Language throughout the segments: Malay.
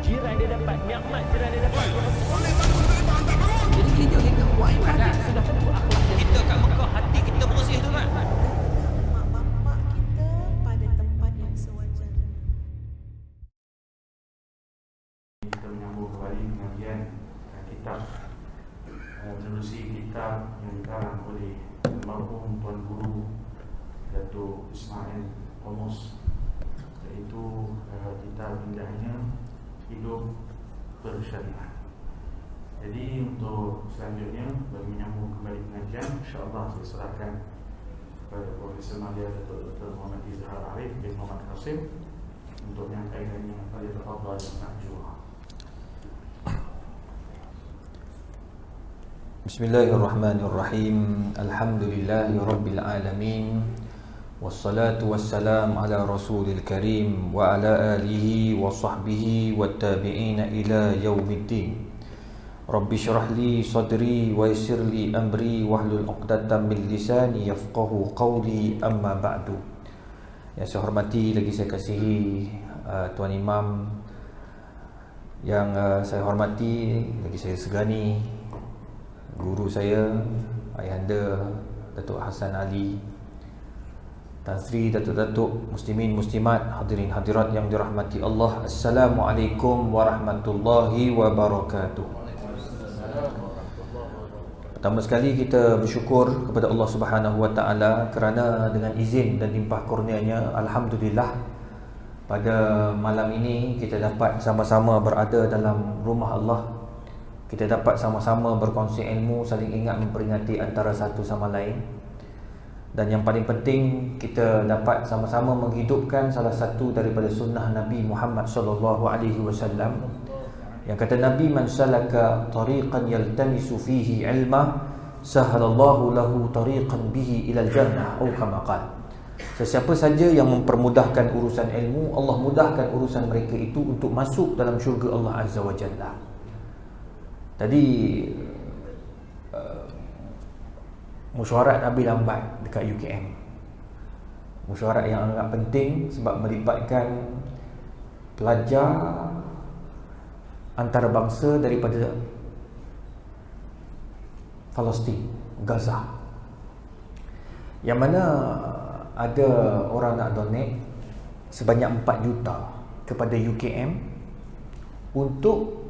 jiran dia dapat, nikmat jiran dia dapat. Jadi kita buat ibadat. Sudah tentu akhlak kita kat Mekah, hati kita bersih tu kan. Mak bapak kita pada tempat yang sewajarnya. Kita menyambung kembali pengajian kitab menerusi kitab yang dikarang oleh almarhum Tuan Guru Datuk Ismail Omus, iaitu kitab indahnya Hidup Bersyariah. Jadi untuk selanjutnya bagi menyambung kembali pengajian, insya-Allah saya serahkan kepada Profesor Madia Datuk Dr. Muhammad Izhar Arif bin Muhammad Qasim untuk menyampaikannya pada tafadhal majua. Bismillahirrahmanirrahim. Alhamdulillahirabbil alamin. Wassalatu wassalam ala rasulil karim wa ala alihi wa sahbihi wat tabi'ina ila yaumiddin. Rabbi syrah li sadri wa yassir li amri wahlul 'uqdatam min lisani yafqahu qawli, amma ba'du. Yang saya hormati lagi saya kasihi Tuan Imam, yang saya hormati lagi saya segani guru saya Ayahanda Datuk Hassan Ali, Tan Sri Datuk-Datuk Muslimin Muslimat, hadirin hadirat yang dirahmati Allah. Assalamualaikum warahmatullahi wabarakatuh. Pertama sekali kita bersyukur kepada Allah Subhanahu Wa Taala kerana dengan izin dan limpah kurnianya, alhamdulillah pada malam ini kita dapat sama-sama berada dalam rumah Allah. Kita dapat sama-sama berkongsi ilmu, saling ingat memperingati antara satu sama lain. Dan yang paling penting, kita dapat sama-sama menghidupkan salah satu daripada sunnah Nabi Muhammad sallallahu alaihi wasallam, yang kata Nabi, man salaka tariqan yaltamisu fihi ilma sahalallahu lahu tariqan bihi ilal jannah, atau kama qala. Sesiapa saja yang mempermudahkan urusan ilmu, Allah mudahkan urusan mereka itu untuk masuk dalam syurga Allah Azza wa Jalla. Tadi mesyuarat habis lambat dekat UKM. Mesyuarat yang agak penting sebab melibatkan pelajar antarabangsa daripada Palestin, Gaza, yang mana ada orang nak donate sebanyak 4 juta kepada UKM untuk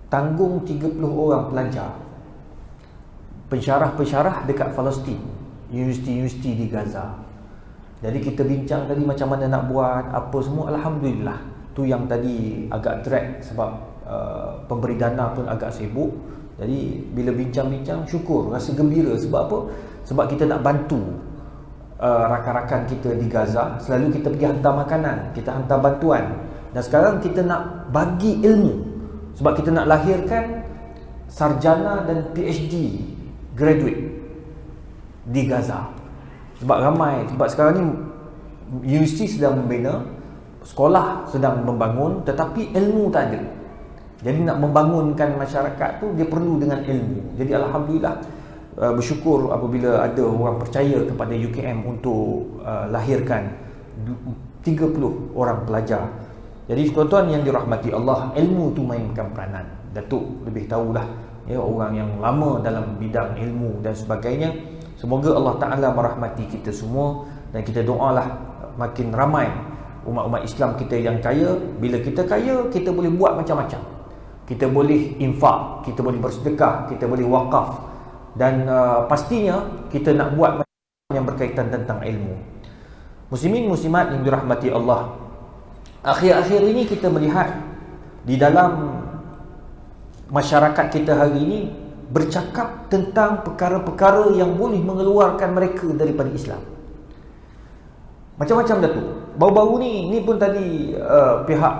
tanggung 30 orang pelajar pensyarah-pensyarah dekat Palestin, universiti-universiti di Gaza. Jadi kita bincang tadi macam mana nak buat apa semua. Alhamdulillah, tu yang tadi agak drag sebab pemberi dana pun agak sibuk. Jadi bila bincang-bincang, syukur, rasa gembira. Sebab apa? Sebab kita nak bantu rakan-rakan kita di Gaza. Selalu kita pergi hantar makanan, kita hantar bantuan. Dan sekarang kita nak bagi ilmu, sebab kita nak lahirkan sarjana dan PhD graduate di Gaza. Sebab ramai, sebab sekarang ni universiti sedang membina, sekolah sedang membangun, tetapi ilmu tak ada. Jadi nak membangunkan masyarakat tu, dia perlu dengan ilmu. Jadi alhamdulillah, bersyukur apabila ada orang percaya kepada UKM untuk lahirkan 30 orang pelajar. Jadi tuan-tuan yang dirahmati Allah, ilmu tu mainkan peranan. Datuk lebih tahulah, ya, orang yang lama dalam bidang ilmu dan sebagainya. Semoga Allah Ta'ala merahmati kita semua, dan kita doalah makin ramai umat-umat Islam kita yang kaya. Bila kita kaya, kita boleh buat macam-macam. Kita boleh infak, kita boleh bersedekah, kita boleh wakaf, dan pastinya kita nak buat yang berkaitan tentang ilmu. Muslimin muslimat yang dirahmati Allah, akhir-akhir ini kita melihat di dalam masyarakat kita hari ini bercakap tentang perkara-perkara yang boleh mengeluarkan mereka daripada Islam. Macam-macam dah tu. Baru-baru ni pun tadi pihak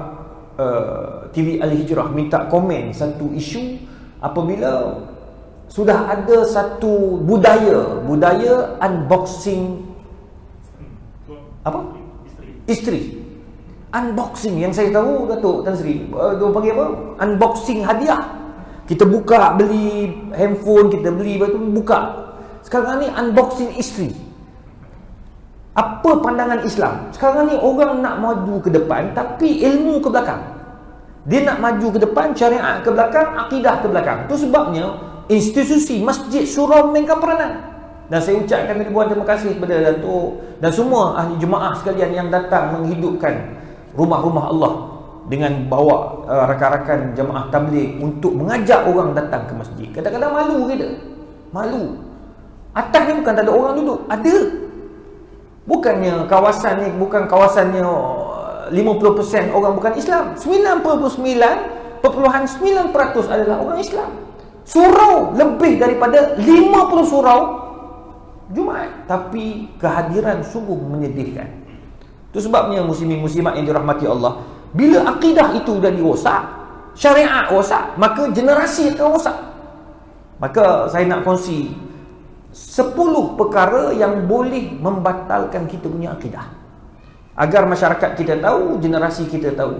TV Al-Hijrah minta komen satu isu apabila sudah ada satu budaya unboxing apa? Isteri. Unboxing, yang saya tahu Datuk Tan Sri, dia panggil apa? Unboxing hadiah. Kita buka, beli handphone, kita beli, lepas tu buka. Sekarang ni unboxing isteri. Apa pandangan Islam? Sekarang ni orang nak maju ke depan tapi ilmu ke belakang. Dia nak maju ke depan, syariat ke belakang, akidah ke belakang. Itu sebabnya institusi masjid surau memainkan peranan. Dan saya ucapkan ribuan terima kasih kepada Datuk dan semua ahli jemaah sekalian yang datang menghidupkan rumah-rumah Allah dengan bawa rakan-rakan jemaah tabligh untuk mengajak orang datang ke masjid. Kadang-kadang malu kita. Malu. Atas ni bukan tak ada orang duduk, ada. Bukannya kawasan ni bukan kawasannya 50% orang bukan Islam. 99.9% adalah orang Islam. Surau lebih daripada 50 surau Jumaat, tapi kehadiran sungguh menyedihkan. Itu sebabnya muslimin muslimat yang dirahmati Allah, bila akidah itu dah dirosak, syariat rosak, maka generasi akan rosak. Maka saya nak kongsi 10 perkara yang boleh membatalkan kita punya akidah, agar masyarakat kita tahu, generasi kita tahu.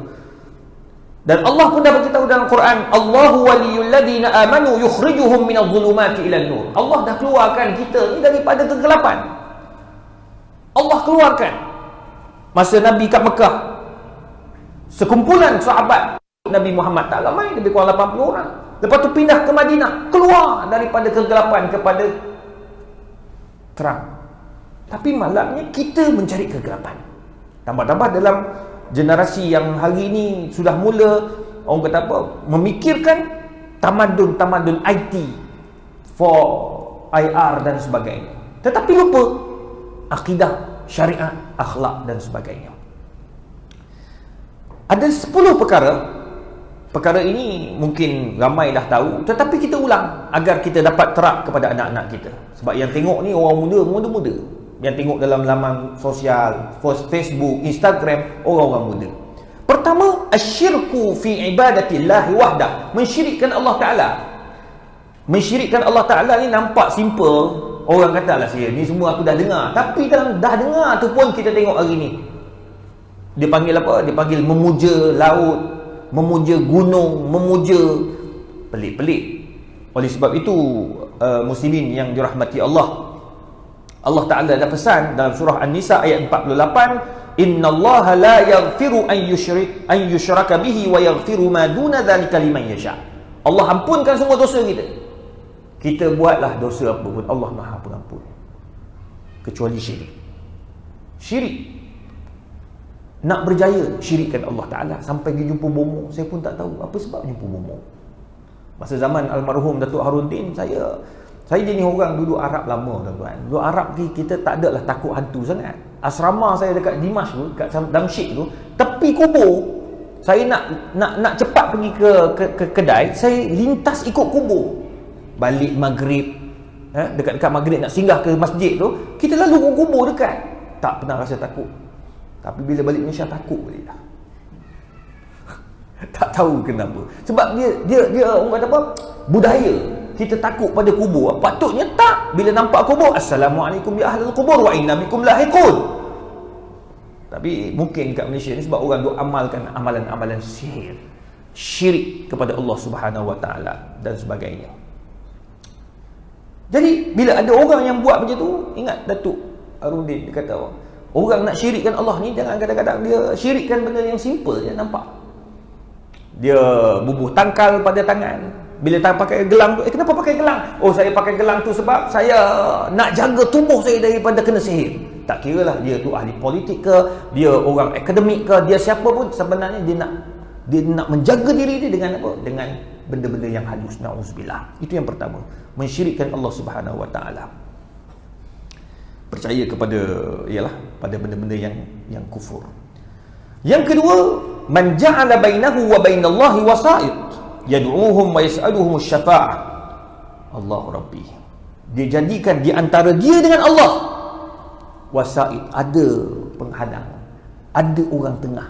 Dan Allah pun dah beritahu dalam Quran, Allahu waliyul ladina amanu yukhrijuhum minadh dhulumati ilan nur. Allah dah keluarkan kita ni daripada kegelapan. Allah keluarkan. Masa Nabi kat Mekah, sekumpulan sahabat Nabi Muhammad tak ramai, lebih kurang 80 orang. Lepas tu pindah ke Madinah, keluar daripada kegelapan kepada terang. Tapi malamnya kita mencari kegelapan. Tambah-tambah dalam generasi yang hari ini sudah mula, orang kata apa, memikirkan tamadun IT for IR dan sebagainya, tetapi lupa akidah, syariat, akhlak dan sebagainya. Ada 10 perkara ini mungkin ramai dah tahu, tetapi kita ulang agar kita dapat terak kepada anak-anak kita. Sebab yang tengok ni orang muda-muda, yang tengok dalam laman sosial, Facebook, Instagram, orang-orang muda. Pertama, asyirku fi ibadatillah wahdah, mensyirikkan Allah Ta'ala. Mensyirikkan Allah Ta'ala ni nampak simple. Orang kata lah, saya ni semua aku dah dengar. Tapi dalam dah dengar tu pun kita tengok hari ni, dia panggil apa? Dia panggil memuja laut, memuja gunung, memuja, pelik-pelik. Oleh sebab itu, muslimin yang dirahmati Allah, Allah Ta'ala dah pesan dalam surah An-Nisa ayat 48, innallaha la yaghfiru an yushraka bihi wa yaghfiru ma duna dhalika liman yasha. Allah ampunkan semua dosa kita. Kita buatlah dosa apa pun, Allah Maha Pengampun, kecuali syirik. Syirik. Nak berjaya, syirikkan Allah Ta'ala. Sampai dia jumpa bomo, saya pun tak tahu apa sebab jumpa bomo. Masa zaman almarhum Datuk Harudin, saya jenis orang duduk Arab lama, tuan-tuan. Duduk Arab ni kita tak adalah takut hantu sangat. Asrama saya dekat Dimash tu, dekat Damsyik tu, tepi kubur. Saya nak cepat pergi ke kedai, saya lintas ikut kubur. Balik maghrib, dekat-dekat maghrib nak singgah ke masjid tu, kita lalu ke kubur dekat. Tak pernah rasa takut. Tapi bila balik Malaysia takut balik dah. Tak tahu kenapa. Sebab dia orang kata apa? Budaya. Kita takut pada kubur. Patutnya tak. Bila nampak kubur, assalamualaikum ya ahlul kubur wa inna bikum lahiqun. Tapi mungkin kat Malaysia ni sebab orang duk amalkan amalan-amalan sihir, syirik kepada Allah Subhanahu Wa Taala dan sebagainya. Jadi bila ada orang yang buat macam tu, ingat Datuk Harudin dia kata, orang nak syirikkan Allah ni jangan kadang-kadang dia syirikkan benda yang simple je nampak. Dia bubuh tangkal pada tangan. Bila tak pakai gelang tu, kenapa pakai gelang? Oh, saya pakai gelang tu sebab saya nak jaga tubuh saya daripada kena sihir. Tak kira lah dia tu ahli politik ke, dia orang akademik ke, dia siapa pun, sebenarnya dia nak menjaga diri dia dengan apa? Dengan benda-benda yang halus. Na'udzubillah. Itu yang pertama, mensyirikkan Allah Subhanahu Wa Taala. Percaya kepada pada benda-benda yang kufur. Yang kedua, man ja'ala bainahu wa bainallahi wasa'id yad'uuhum wa yas'aluhum asy-syafa'ah. Allah Rabbi. Dia jadikan di antara dia dengan Allah wasa'id, ada penghadang, ada orang tengah.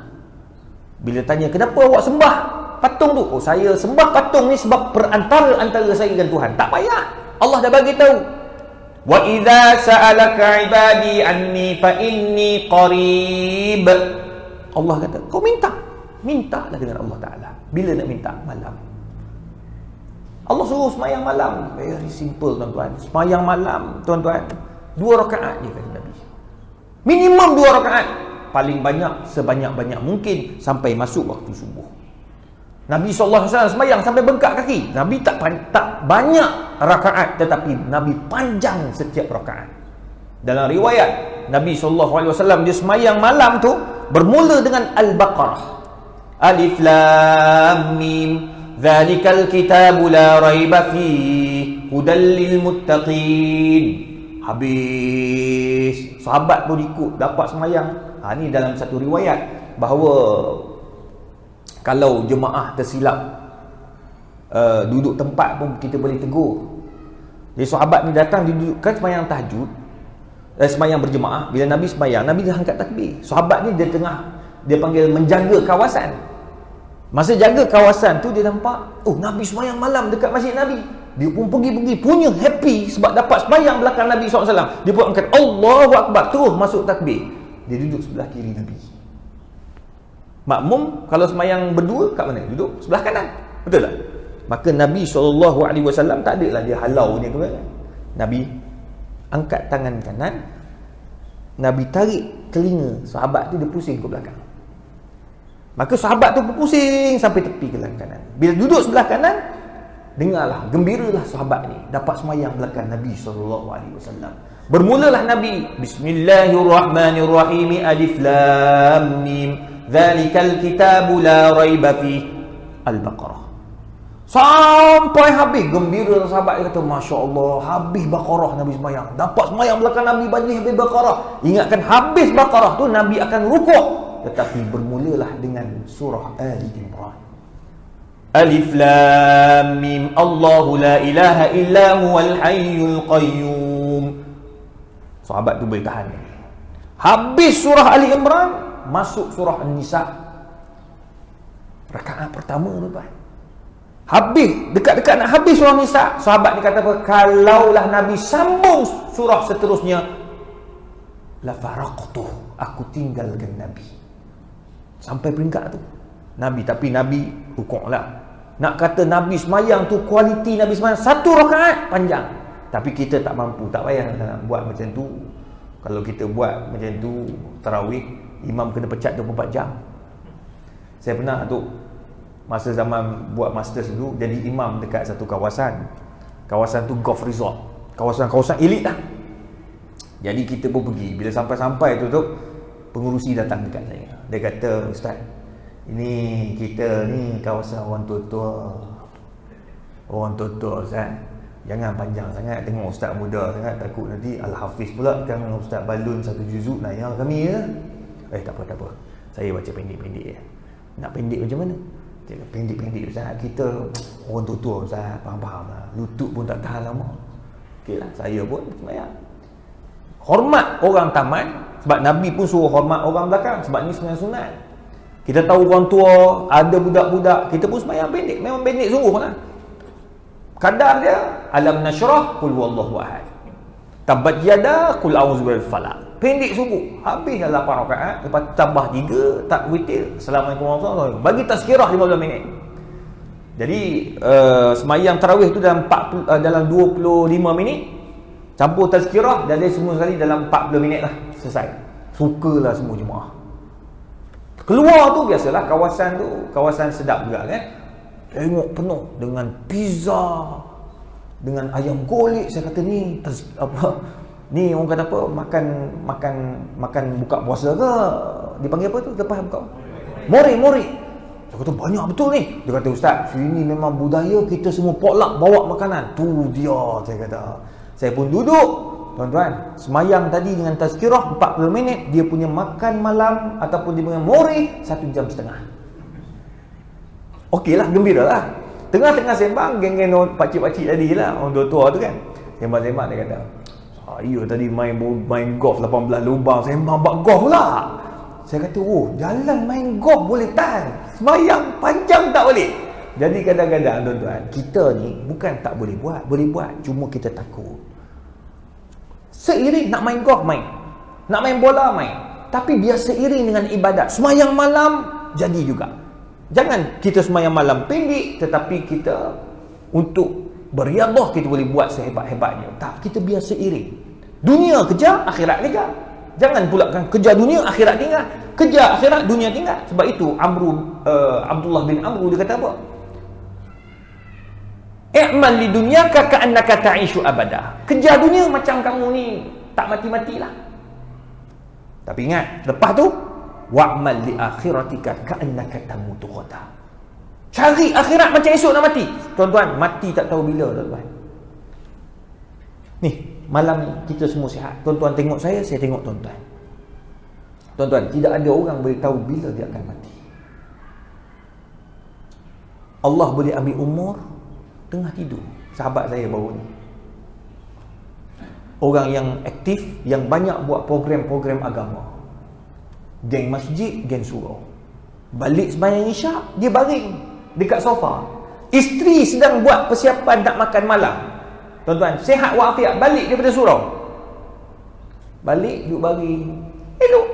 Bila tanya, kenapa awak sembah patung tu? Oh, saya sembah patung ni sebab perantara antara saya dengan Tuhan. Tak payah. Allah dah bagi tahu. Wa idza sa'alaka 'ibadi anni fa inni qarib. Allah kata, kau mintalah dengan Allah Ta'ala. Bila nak minta? Malam. Allah suruh semayang malam. Very simple, tuan-tuan. Semayang malam, tuan-tuan, 2 rakaat je kata Nabi. Minimum 2 rakaat. Paling banyak sebanyak-banyak mungkin sampai masuk waktu subuh. Nabi SAW sembahyang sampai bengkak kaki. Nabi tak banyak rakaat, tetapi Nabi panjang setiap rakaat. Dalam riwayat Nabi SAW dia sembahyang malam tu bermula dengan Al-Baqarah. Alif Lam Mim Dzalikal kitabu la raiba fihi hudal lil muttaqin. Habis sahabat pun ikut dapat sembahyang. Ni dalam satu riwayat bahawa kalau jemaah tersilap duduk tempat pun kita boleh tegur. Jadi sahabat ni datang didudukkan sembahyang tahajud, sembahyang berjemaah. Bila Nabi sembahyang, Nabi dah angkat takbir. Sahabat ni dia panggil menjaga kawasan. Masa jaga kawasan tu dia nampak, oh Nabi sembahyang malam dekat masjid Nabi. Dia pun pergi punya happy sebab dapat sembahyang belakang Nabi SAW. Dia pun angkat Allahu Akbar, terus masuk takbir. Dia duduk sebelah kiri Nabi. Makmum kalau sembahyang berdua kat mana? Duduk sebelah kanan. Betul tak? Maka Nabi SAW tak adalah dia halau ni ke belakang. Nabi angkat tangan kanan, Nabi tarik telinga sahabat tu, dia pusing ke belakang. Maka sahabat tu pusing sampai tepi ke kanan. Bila duduk sebelah kanan, dengarlah, gembiralah sahabat ni dapat sembahyang belakang Nabi SAW. Bermulalah Nabi, Bismillahirrahmanirrahim, Alif Lam Mim Dzalikal kitabu la raiba fihi, Al-Baqarah. Sampai habis, gembira sahabat dia kata, Masya Allah, habis Baqarah Nabi sembahyang. Dapat sembahyang belakang Nabi habis Baqarah. Ingatkan habis Baqarah tu Nabi akan rukuk, tetapi bermulalah dengan surah Ali Imran. Alif Lam Mim Allahu la ilaha illa huwal hayyul qayyum. Sahabat tu boleh tahan. Habis surah Ali Imran, masuk surah An-Nisa. Rakaat pertama tuan. Habis, dekat-dekat nak habis surah Nisa, sahabat ni kata apa? Kalaulah Nabi sambung surah seterusnya, la faraqtuh, aku tinggalkan Nabi. Sampai peringkat tu Nabi, tapi Nabi rukuk lah. Nak kata Nabi semayang tu, kualiti Nabi semayang 1 rakaat panjang. Tapi kita tak mampu, tak payah nak buat macam tu. Kalau kita buat macam tu, tarawih, imam kena pecat 24 jam. Saya pernah tu, masa zaman buat masters dulu, jadi imam dekat satu kawasan. Kawasan tu golf resort, kawasan elit lah. Jadi kita pun pergi. Bila sampai-sampai tu pengurusi datang dekat saya. Dia kata, Ustaz, ini kita ni kawasan orang tua-tua. Orang tua-tua Ustaz, jangan panjang sangat. Tengok Ustaz muda sangat, takut nanti Al-Hafiz pula kan Ustaz balun 1 juzuk nayar kami ya. Tak apa. Saya baca pendek-pendek je. Nak pendek macam mana? Pendek-pendek Ustaz, kita orang tua-tua Ustaz, faham-faham lah. Lutut pun tak tahan lama. Okey lah, saya pun semayang. Hormat orang taman, sebab Nabi pun suruh hormat orang belakang, sebab ni sembahyang sunat. Kita tahu orang tua, ada budak-budak, kita pun sembahyang pendek. Memang pendek sungguh lah. Kadar dia, alam nasyrah, qul huwallahu ahad, tabat yada, qul a'udzu birabbil falaq. Pendek sungguh. Habis dah 8 rakaat, lepas tambah 3, tak witir, Assalamualaikum warahmatullahi wabarakatuh, bagi tazkirah 15 minit. Jadi semayang tarawih tu dalam 25 minit, campur tazkirah, dan dia semua sekali dalam 40 minit lah, selesai. Sukalah semua jemaah. Keluar tu biasalah, kawasan tu kawasan sedap juga kan. Tengok penuh dengan pizza, dengan ayam golek. Saya kata ni ni orang kata apa, makan buka puasa ke? Dipanggil apa tu lepas buka? Mori. Saya kata banyak betul ni. Dia kata, Ustaz, sini memang budaya kita semua potluck bawa makanan. Tu dia, saya kata. Saya pun duduk, tuan-tuan, semayang tadi dengan tazkirah 40 minit, dia punya makan malam ataupun dia punya mori 1 jam setengah. Okey lah, gembira lah. Tengah-tengah sembang, geng-geng pakcik-pakcik tadi lah, orang tua-tua tu kan, sembang-sembang, dia kata, saya tadi main golf 18 lubang, sembang bak golf pula. Saya kata, oh, jalan main golf boleh tahan, semayang panjang tak boleh. Jadi kadang-kadang tuan-tuan, kita ni bukan tak boleh buat, cuma kita takut. Seiring nak main golf, main. Nak main bola, main. Tapi biar seiring dengan ibadat. Semayang malam, jadi juga. Jangan kita semayang malam pendek, tetapi kita untuk beriadah kita boleh buat sehebat-hebatnya. Tak, kita biar seiring. Dunia kejar, akhirat kejar. Jangan pula kan kejar dunia, akhirat tinggal. Kejar akhirat, dunia tinggal. Sebab itu Abdullah bin Amru dia kata apa? I'mal li dunyaka ka'annaka ta'ishu abada. Kejar dunia macam kamu ni tak mati-matilah. Tapi ingat, lepas tu wa'mal li akhiratika ka'annaka tamutu ghada. Cari akhirat macam esok nak mati. Tuan-tuan, mati tak tahu bila, tuan-tuan. Ni, malam ni kita semua sihat. Tuan-tuan tengok saya tengok tuan-tuan. Tuan-tuan, tidak ada orang boleh tahu bila dia akan mati. Allah boleh ambil umur tengah tidur. Sahabat saya baru ni, orang yang aktif, yang banyak buat program-program agama, geng masjid, geng surau. Balik sembahyang isyak, dia baring dekat sofa. Isteri sedang buat persiapan nak makan malam. Tuan-tuan, sihat walafiat, balik daripada surau, balik duduk baring, elok.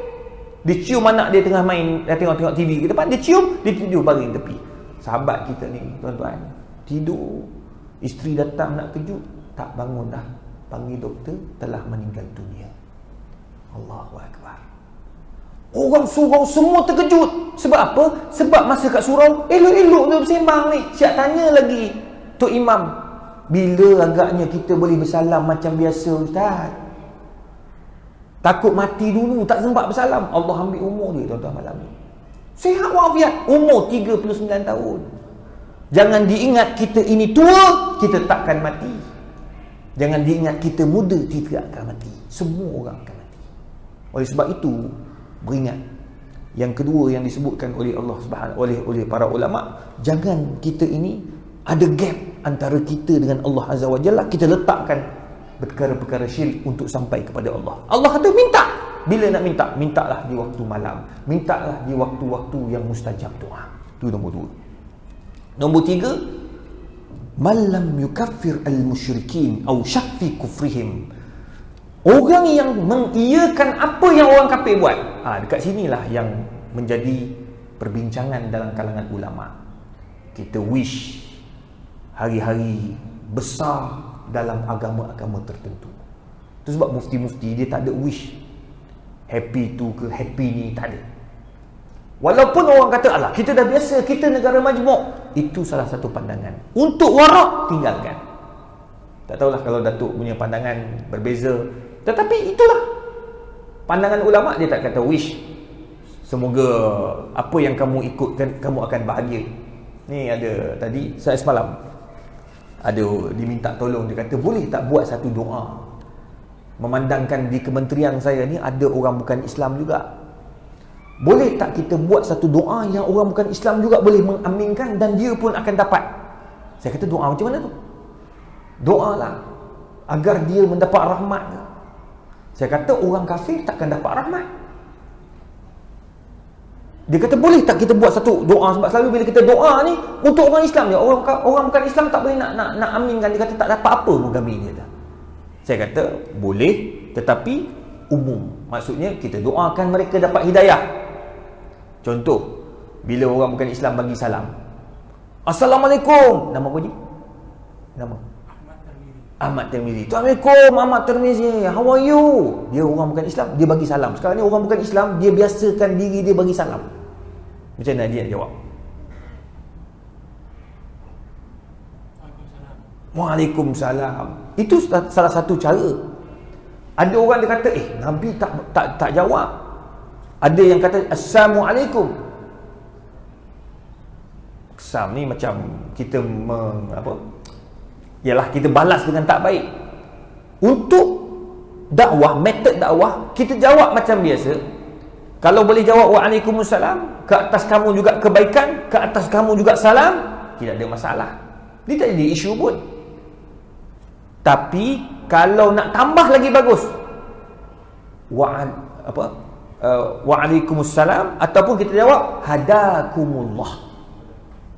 Dia cium anak dia tengah main, tengok-tengok TV ke depan, dia cium, dia tidur baring tepi. Sahabat kita ni, tuan-tuan, tidur, isteri datang nak kejut, tak bangun dah. Panggil doktor, telah meninggal dunia. Allahu Akbar. Orang surau semua terkejut. Sebab apa? Sebab masa kat surau, elok-elok dia bersembang ni. Siap tanya lagi Tok Imam, bila agaknya kita boleh bersalam macam biasa, Ustaz? Takut mati dulu, tak sempat bersalam. Allah ambil umur dia, tuan-tuan, malam ni. Sihat walafiat, umur 39 tahun. Jangan diingat kita ini tua, kita takkan mati. Jangan diingat kita muda, kita akan mati. Semua orang akan mati. Oleh sebab itu, beringat. Yang kedua yang disebutkan oleh Allah Subhanahu oleh para ulama, jangan kita ini ada gap antara kita dengan Allah Azza wa Jalla. Kita letakkan perkara-perkara syirik untuk sampai kepada Allah. Allah kata minta. Bila nak minta? Mintalah di waktu malam. Mintalah di waktu-waktu yang mustajab doa. Itu nombor 2. Nombor 3, malam yukaffir al-musyrikin au syak fi kufrihim. Orang yang mengiyakan apa yang orang kafir buat. Dekat sinilah yang menjadi perbincangan dalam kalangan ulama. Kita wish hari-hari besar dalam agama-agama tertentu. Itu sebab mufti-mufti dia tak ada wish happy tu ke happy ni, tak ada. Walaupun orang kata, alah kita dah biasa, kita negara majmuk. Itu salah satu pandangan. Untuk warak, tinggalkan. Tak tahulah kalau Datuk punya pandangan berbeza, tetapi itulah pandangan ulama. Dia tak kata wish semoga apa yang kamu ikutkan kamu akan bahagia. Ni ada tadi saya semalam ada diminta tolong, dia kata boleh tak buat satu doa, memandangkan di kementerian saya ni ada orang bukan Islam juga. Boleh tak kita buat satu doa yang orang bukan Islam juga boleh mengaminkan dan dia pun akan dapat. Saya kata doa macam mana tu? Doa lah agar dia mendapat rahmat. Saya kata orang kafir takkan dapat rahmat. Dia kata boleh tak kita buat satu doa, sebab selalu bila kita doa ni untuk orang Islam je, orang bukan Islam tak boleh nak aminkan. Dia kata tak dapat apa pun kami ni. Saya kata boleh, tetapi umum. Maksudnya kita doakan mereka dapat hidayah. Contoh, bila orang bukan Islam bagi salam, Assalamualaikum. Nama apa ni? Nama Ahmad Tirmizi. Assalamualaikum Ahmad Tirmizi, how are you? Dia orang bukan Islam, dia bagi salam. Sekarang ni orang bukan Islam, dia biasakan diri dia bagi salam. Macam mana dia nak jawab? Waalaikumsalam. Itu salah satu cara. Ada orang dia kata, Nabi tak jawab. Ada yang kata Assalamualaikum. Assam ni macam kita ialah kita balas dengan tak baik. Untuk dakwah, metod dakwah, kita jawab macam biasa. Kalau boleh jawab Waalaikumsalam, ke atas kamu juga kebaikan, ke atas kamu juga salam, tidak ada masalah. Dia tak jadi isu pun. Tapi kalau nak tambah lagi bagus, Waalaikumsalam, ataupun kita jawab Hadakumullah.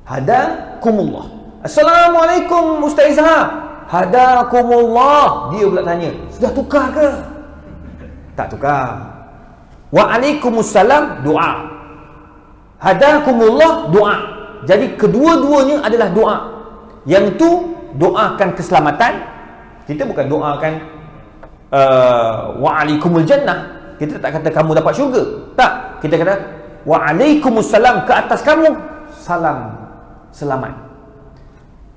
Hadakumullah. Assalamualaikum Ustaz Ishaq. Hadakumullah. Dia pula tanya, sudah tukar ke? Tak tukar. Waalaikumsalam doa, Hadakumullah doa. Jadi kedua-duanya adalah doa. Yang tu doakan keselamatan. Kita bukan doakan Waalaikumul jannah. Kita tak kata kamu dapat syurga. Tak. Kita kata wa'alaikumussalam, ke atas kamu salam selamat.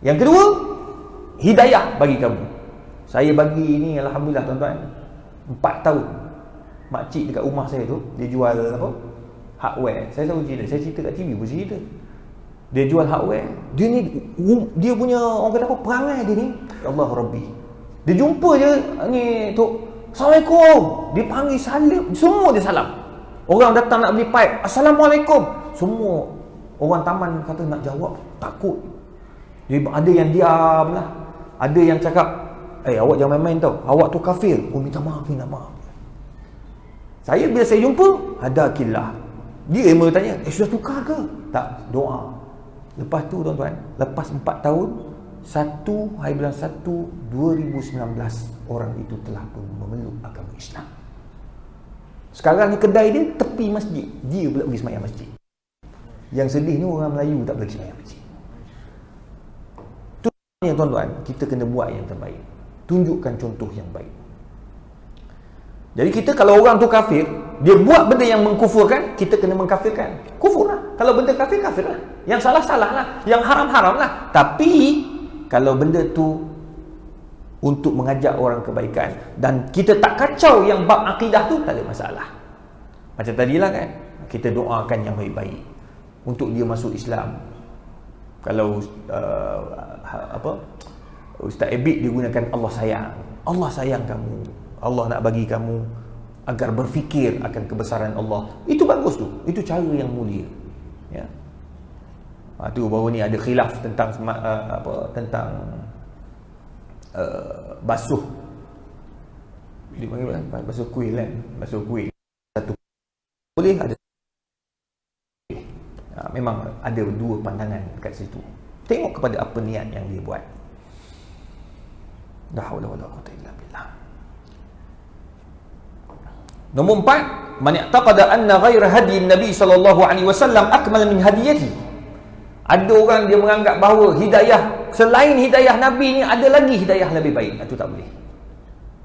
Yang kedua, hidayah bagi kamu. Saya bagi ni alhamdulillah tuan-tuan 4 tahun. Makcik dekat rumah saya tu, dia jual apa? Hardware. Saya selalu cerita, saya cerita kat TV pun cerita. Dia jual hardware. Dia ni dia punya orang kata apa, perangai dia ni, ya Allah Rabbi. Dia jumpa je ni tok, Assalamualaikum. Dia panggil salam, semua dia salam. Orang datang nak beli pipe, Assalamualaikum. Semua orang taman kata nak jawab, takut. Dia ada yang diam lah. Ada yang cakap, awak jangan main-main tau, awak tu kafir. Oh, minta maaf. Saya bila saya jumpa, hadakillah. Dia yang bertanya, sudah tukar ke? Tak, doa. Lepas tu tuan-tuan, lepas 4 tahun, 1/1/2019, orang itu telah pun memeluk agama Islam. Sekarang ni kedai dia tepi masjid, dia pula pergi semayang masjid. Yang sedih ni orang Melayu tak pergi semayang masjid. Tu yang tuan-tuan, kita kena buat yang terbaik. Tunjukkan contoh yang baik. Jadi kita kalau orang tu kafir, dia buat benda yang mengkufurkan, kita kena mengkafirkan. Kufur lah. Kalau benda kafir, kafir lah. Yang salah, salah lah. Yang haram, haram lah. Tapi kalau benda tu untuk mengajak orang kebaikan dan kita tak kacau yang bab akidah tu, tak ada masalah. Macam tadilah kan, kita doakan yang baik-baik untuk dia masuk Islam. Kalau Ustaz Ebit dia gunakan Allah sayang. Allah sayang kamu. Allah nak bagi kamu agar berfikir akan kebesaran Allah. Itu bagus tu. Itu cara yang mulia. Ya. Tu baru ni ada khilaf tentang basuh. Dia panggil basuh kuil kan? Basuh kuil. Satu boleh ada. Memang ada dua pandangan kat situ. Tengok kepada apa niat yang dia buat. La haula wala quwwata illa billah. Nombor 4, man i'taqada anna ghaira hadi Nabi sallallahu alaihi wasallam akmal min hadiyati. Ada orang dia menganggap bahawa hidayah selain hidayah Nabi ni ada lagi hidayah lebih baik. Itu tak boleh.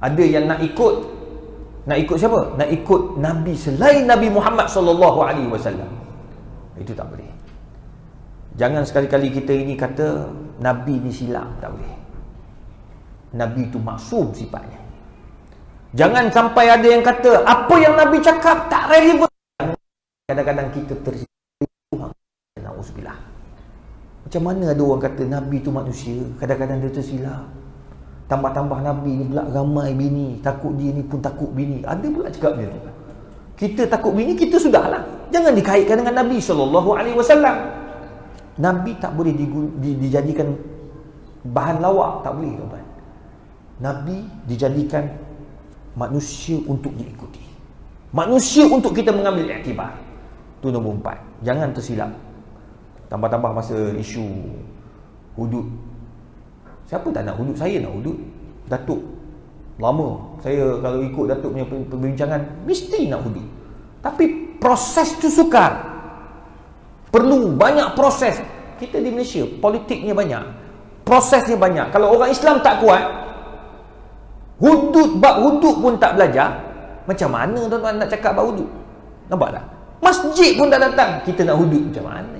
Ada yang nak ikut siapa? Nak ikut Nabi selain Nabi Muhammad sallallahu alaihi wasallam. Itu tak boleh. Jangan sekali-kali kita ini kata Nabi ni silap, tak boleh. Nabi itu maksum sifatnya. Jangan sampai ada yang kata apa yang Nabi cakap tak relevan. Kadang-kadang kita tersilap. Nauzubillah. Macam mana ada orang kata Nabi itu manusia, kadang-kadang dia tersilap. Tambah-tambah Nabi ni pula ramai bini, takut dia ni pun takut bini. Ada pula cakap dia tu. Kita takut bini, kita sudahlah. Jangan dikaitkan dengan Nabi SAW. Nabi tak boleh dijadikan bahan lawak, tak boleh tuan-tuan. Nabi dijadikan manusia untuk diikuti, manusia untuk kita mengambil iktibar. Itu nombor 4. Jangan tersilap. Tambah-tambah masa isu hudud. Siapa tak nak hudud? Saya nak hudud. Datuk lama saya kalau ikut Datuk punya perbincangan mesti nak hudud. Tapi proses tu sukar. Perlu banyak proses. Kita di Malaysia politiknya banyak, prosesnya banyak. Kalau orang Islam tak kuat, bab hudud pun tak belajar, macam mana tuan-tuan nak cakap bab hudud? Nampak tak? Masjid pun tak datang, kita nak hudud macam mana?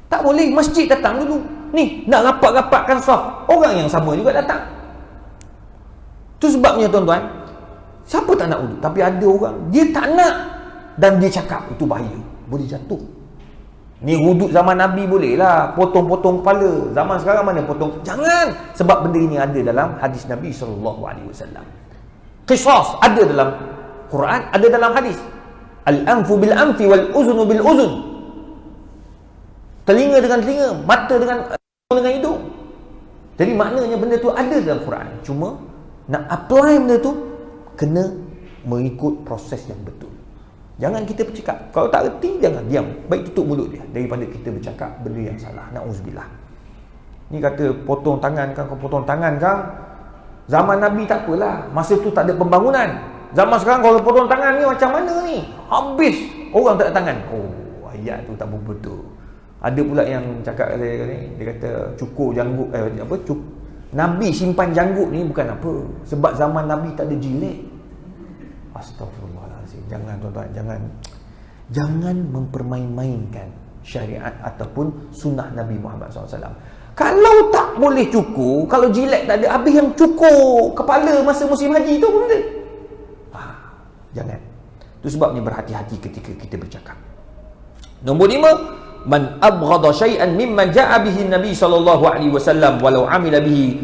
Tak boleh. Masjid datang dulu. Ni nak rapat-rapatkan saf, orang yang sama juga datang. Tu sebabnya tuan-tuan, siapa tak nak hudud? Tapi ada orang dia tak nak dan dia cakap, itu bahaya, boleh jatuh. Ni hudud zaman Nabi boleh lah, potong-potong kepala. Zaman sekarang mana potong? Jangan. Sebab benda ini ada dalam hadis Nabi SAW. Qisas ada dalam Quran, ada dalam hadis. Al-anfu bil-anfi wal-uzunu bil-uzun. Telinga dengan telinga, mata dengan hidung. Jadi maknanya benda tu ada dalam Quran. Cuma nak apply benda tu kena mengikut proses yang betul. Jangan kita bercakap. Kalau tak reti, jangan diam. Baik tutup mulut dia daripada kita bercakap benda yang salah. Na'udzubillah. Ni kata potong tangan kan, potong tangan kan. Zaman Nabi tak apalah. Masa tu tak ada pembangunan. Zaman sekarang kalau potong tangan ni macam mana ni? Habis. Orang tak ada tangan. Oh, ayat tu tak betul. Ada pula yang cakap dia kata cukur janggut Nabi simpan janggut ni bukan apa. Sebab zaman Nabi tak ada jilet. Astagfirullahalazim. Jangan tuan-tuan, jangan mempermain-mainkan syariat ataupun sunnah Nabi Muhammad SAW. Kalau tak boleh cukur, kalau jilat tak ada, habis yang cukur kepala masa musim haji tu pun ada. Jangan. Itu sebabnya berhati-hati ketika kita bercakap. Nombor 5, man abghada syai'an mimma ja'a bihi Nabi sallallahu alaihi wasallam walau amila bihi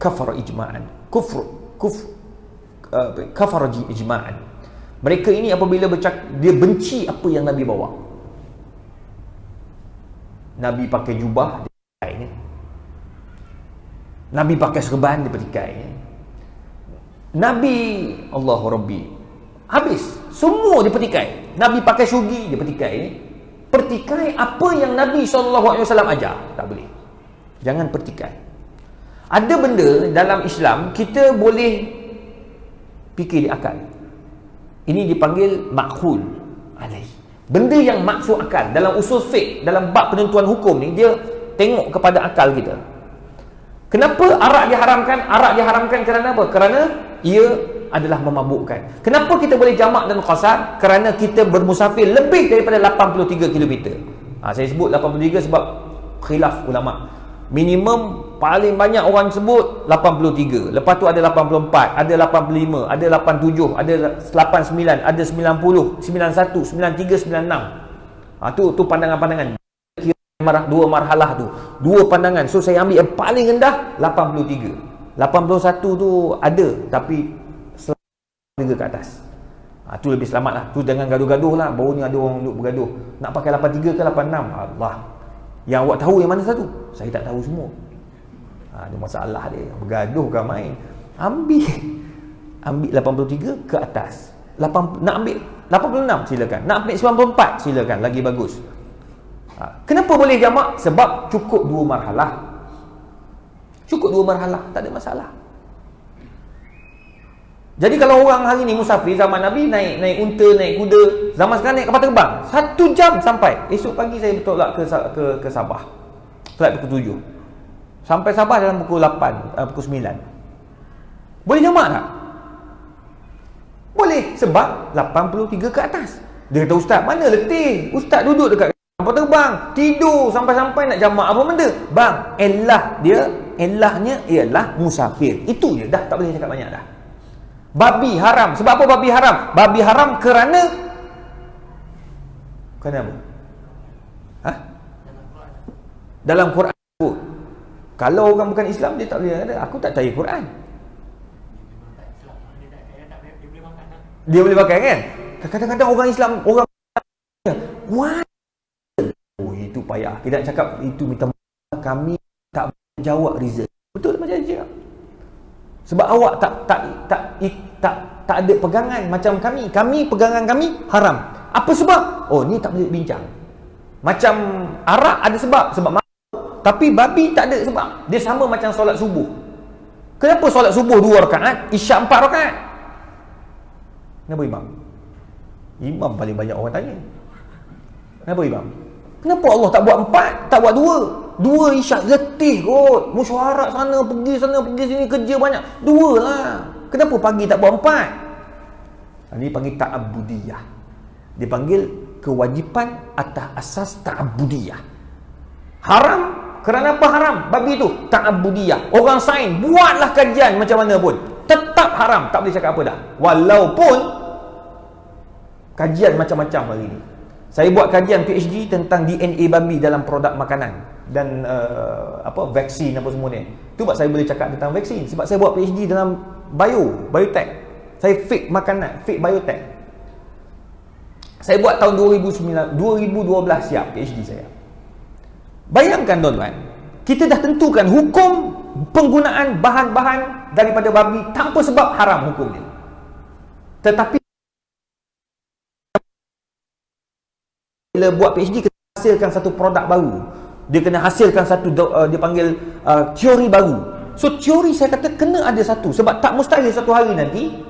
kafara ijma'an. Kafara ijma'an. Mereka ini apabila dia benci apa yang Nabi bawa. Nabi pakai jubah, dia petikai ni. Nabi pakai serban, dia petikai ni. Nabi, Allahu Rabbi, habis semua dia petikai. Nabi pakai syugi, dia petikai ni. Pertikai apa yang Nabi SAW ajar, tak boleh. Jangan pertikai. Ada benda dalam Islam kita boleh fikir di akal. Ini dipanggil makhul alaih. Benda yang maksud akal. Dalam usul fiqh, dalam bab penentuan hukum ni, dia tengok kepada akal kita. Kenapa arak diharamkan? Arak diharamkan kerana apa? Kerana ia adalah memabukkan. Kenapa kita boleh jamak dan qasar? Kerana kita bermusafir lebih daripada 83 km. Saya sebut 83 sebab khilaf ulama'. Minimum paling banyak orang sebut 83. Lepas tu ada 84, ada 85, ada 87, ada 89, ada 90, 91, 93, 96. Tu pandangan-pandangan. Dua marhalah tu. Dua pandangan. So saya ambil yang paling rendah 83. 81 tu ada tapi 3 ke atas. Tu lebih selamat lah. Tu jangan gaduh-gaduh lah. Baru ni ada orang duk bergaduh. Nak pakai 83 ke 86? Allah. Yang awak tahu yang mana satu? Saya tak tahu semua. Ada masalah dia. Bergaduh kan main. Ambil 83 ke atas. Nak ambil 86 silakan. Nak ambil 94 silakan. Lagi bagus. Kenapa boleh jamak? Sebab cukup 2 marhalah. Cukup 2 marhalah. Tak ada masalah. Jadi kalau orang hari ni musafir, zaman Nabi naik unta, naik kuda, zaman sekarang naik kapal terbang, 1 jam sampai. Esok pagi saya bertolak ke Sabah, flight pukul 7, sampai Sabah dalam pukul 8, pukul 9. Boleh jamak tak? Boleh, sebab 83 ke atas. Dia kata, ustaz, mana letih? Ustaz duduk dekat kapal terbang, tidur sampai-sampai nak jamak apa benda? Bang, elahnya ialah musafir. Itu je, dah tak boleh cakap banyak dah. Babi haram. Sebab apa babi haram? Babi haram kerana apa? Dalam Quran pun. Kalau orang bukan Islam, dia tak boleh ada. Aku tak percaya Quran. Dia boleh pakai kan? Kadang-kadang orang Islam, orang what? Oh, itu payah. Kita nak cakap itu minta maaf, kami tak jawab reason. Betul tak macam dia? Sebab awak tak ada pegangan macam kami. Pegangan kami haram. Apa sebab? Oh, ni tak boleh bincang. Macam arak ada sebab mabuk. Tapi babi tak ada sebab. Dia sama macam solat subuh. Kenapa solat subuh 2 rakaat, isyak 4 rakaat? Kenapa imam? Imam paling banyak orang tanya. Kenapa imam? Kenapa Allah tak buat 4, tak buat 2? 2 isyak letih kot. Mesyuarat sana, pergi sini, kerja banyak. 2 lah. Kenapa pagi tak buat 4? Ini panggil ta'abudiyah. Dia panggil kewajipan atas asas ta'abudiyah. Haram. Kerana apa haram? Babi tu ta'abudiyah. Orang sains buatlah kajian macam mana pun, tetap haram. Tak boleh cakap apa dah. Walaupun kajian macam-macam hari ni. Saya buat kajian PhD tentang DNA babi dalam produk makanan dan vaksin apa semua ni. Tu sebab saya boleh cakap tentang vaksin, sebab saya buat PhD dalam biotech. Saya fake makanan, fake biotech. Saya buat tahun 2012 siap PhD saya. Bayangkan tuan-tuan, kita dah tentukan hukum penggunaan bahan-bahan daripada babi tanpa sebab haram hukum dia. Tetapi bila buat PhD kena hasilkan satu produk baru, dia kena hasilkan satu dia panggil teori baru. So teori saya kata kena ada satu, sebab tak mustahil satu hari nanti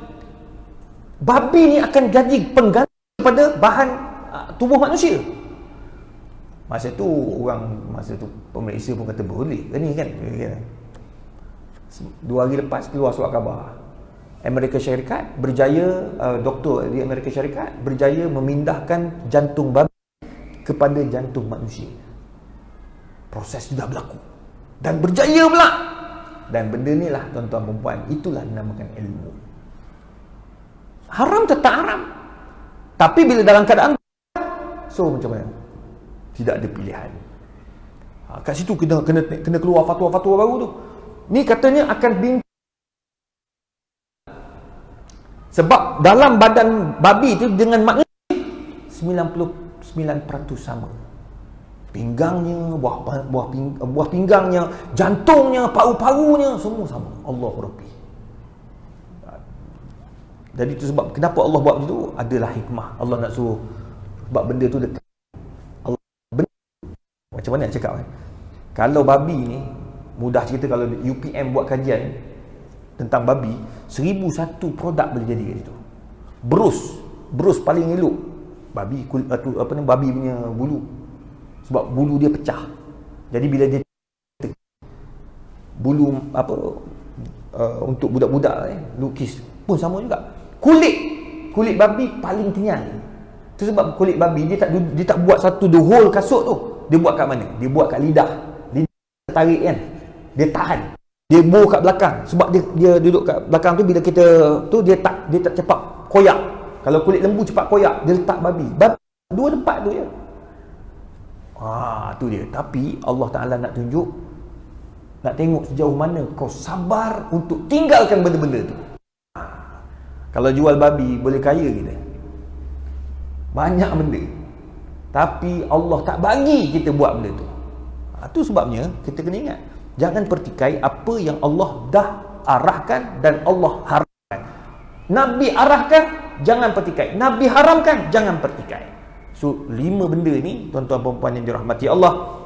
babi ni akan jadi pengganti kepada bahan tubuh manusia. Masa tu pemeriksa pun kata boleh ke ni kan. 2 hari lepas keluar surat khabar Amerika Syarikat berjaya, doktor di Amerika Syarikat berjaya memindahkan jantung babi kepada jantung manusia. Proses sudah berlaku dan berjaya pula. Dan benda ni lah tuan-tuan dan puan, itulah dinamakan ilmu. Haram tetap haram, tapi bila dalam keadaan so macam mana? Tidak ada pilihan. Kat situ kena keluar fatwa-fatwa baru tu. Ni katanya akan bincang. Sebab dalam badan babi tu dengan manusia 99% sama. Pinggangnya, buah pinggangnya, jantungnya, paru-parunya semua sama. Allahu Rabbi. Jadi itu sebab kenapa Allah buat begitu, adalah hikmah. Allah nak suruh sebab benda tu dekat. Allah benda, macam mana nak cakap kan? Kalau babi ni, mudah cerita, kalau UPM buat kajian tentang babi, 1001 produk boleh jadi kat situ. Berus paling elok babi, babi punya bulu. Sebab bulu dia pecah. Jadi bila dia bulu untuk budak-budak lukis pun sama juga. Kulit babi paling kenyal. Itu sebab kulit babi dia tak buat satu the whole kasut tu. Dia buat kat mana? Dia buat kat lidah. Lidah tarik kan. Dia tahan. Dia bore kat belakang. Sebab dia duduk kat belakang tu, bila kita tu dia tak cepat koyak. Kalau kulit lembu cepat koyak, dia letak babi. Dua tempat tu je. Tu dia. Tapi Allah Ta'ala nak tunjuk, nak tengok sejauh mana kau sabar untuk tinggalkan benda-benda tu. Kalau jual babi boleh kaya kita. Banyak benda. Tapi Allah tak bagi kita buat benda tu. Itu sebabnya kita kena ingat, jangan pertikai apa yang Allah dah arahkan dan Allah haramkan. Nabi arahkan, jangan pertikai. Nabi haramkan, jangan pertikai. So 5 benda ni, tuan-tuan dan puan yang dirahmati Allah,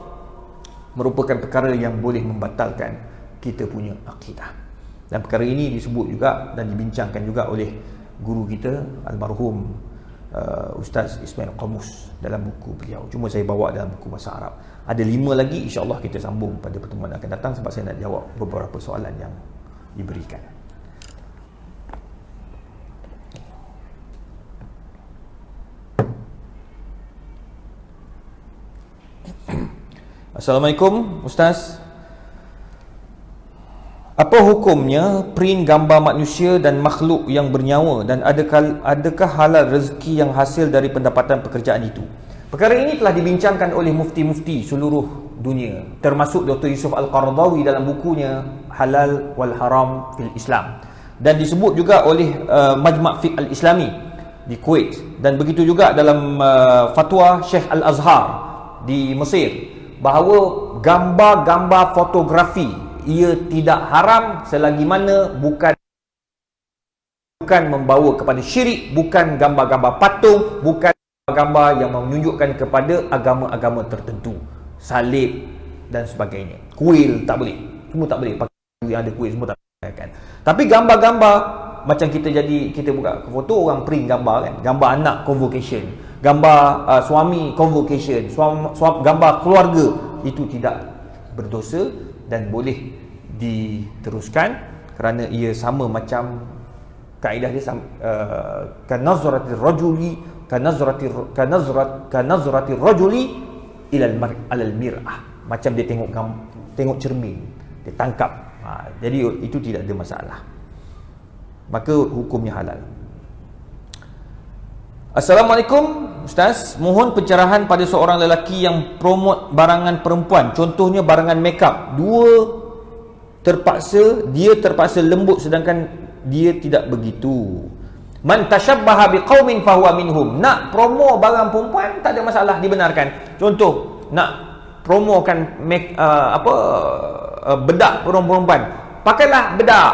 merupakan perkara yang boleh membatalkan kita punya akidah. Dan perkara ini disebut juga dan dibincangkan juga oleh guru kita almarhum Ustaz Ismail Qamus dalam buku beliau. Cuma saya bawa dalam buku bahasa Arab. Ada 5 lagi, insya-Allah kita sambung pada pertemuan akan datang, sebab saya nak jawab beberapa soalan yang diberikan. Assalamualaikum Ustaz. Apa hukumnya print gambar manusia dan makhluk yang bernyawa, dan adakah halal rezeki yang hasil dari pendapatan pekerjaan itu? Perkara ini telah dibincangkan oleh mufti-mufti seluruh dunia, termasuk Dr. Yusuf Al-Qaradawi dalam bukunya Halal wal Haram fil Islam, dan disebut juga oleh Majma' Fiqh Al-Islami di Kuwait, dan begitu juga dalam fatwa Syekh Al-Azhar di Mesir, bahawa gambar-gambar fotografi ia tidak haram selagi mana bukan membawa kepada syirik, bukan gambar-gambar patung, bukan gambar yang menunjukkan kepada agama-agama tertentu, salib dan sebagainya. Kuil tak boleh, semua tak boleh pakai yang ada kuil, semua tak boleh kan. Tapi gambar-gambar macam kita buka foto, orang print gambar kan, gambar anak convocation, gambar suami convocation, gambar keluarga, itu tidak berdosa dan boleh diteruskan kerana ia sama macam kaedah dia, kanazratir rajuli ilal mir'ah, macam dia tengok cermin, dia tangkap. Jadi itu tidak ada masalah, maka hukumnya halal. Assalamualaikum Ustaz, mohon pencerahan pada seorang lelaki yang promote barangan perempuan, contohnya barangan makeup. Dia terpaksa lembut sedangkan dia tidak begitu. Man tashabbaha biqaumin fahuwa minhum. Nak promo barang perempuan tak ada masalah, dibenarkan. Contoh, nak promokan bedak perempuan, pakailah bedak,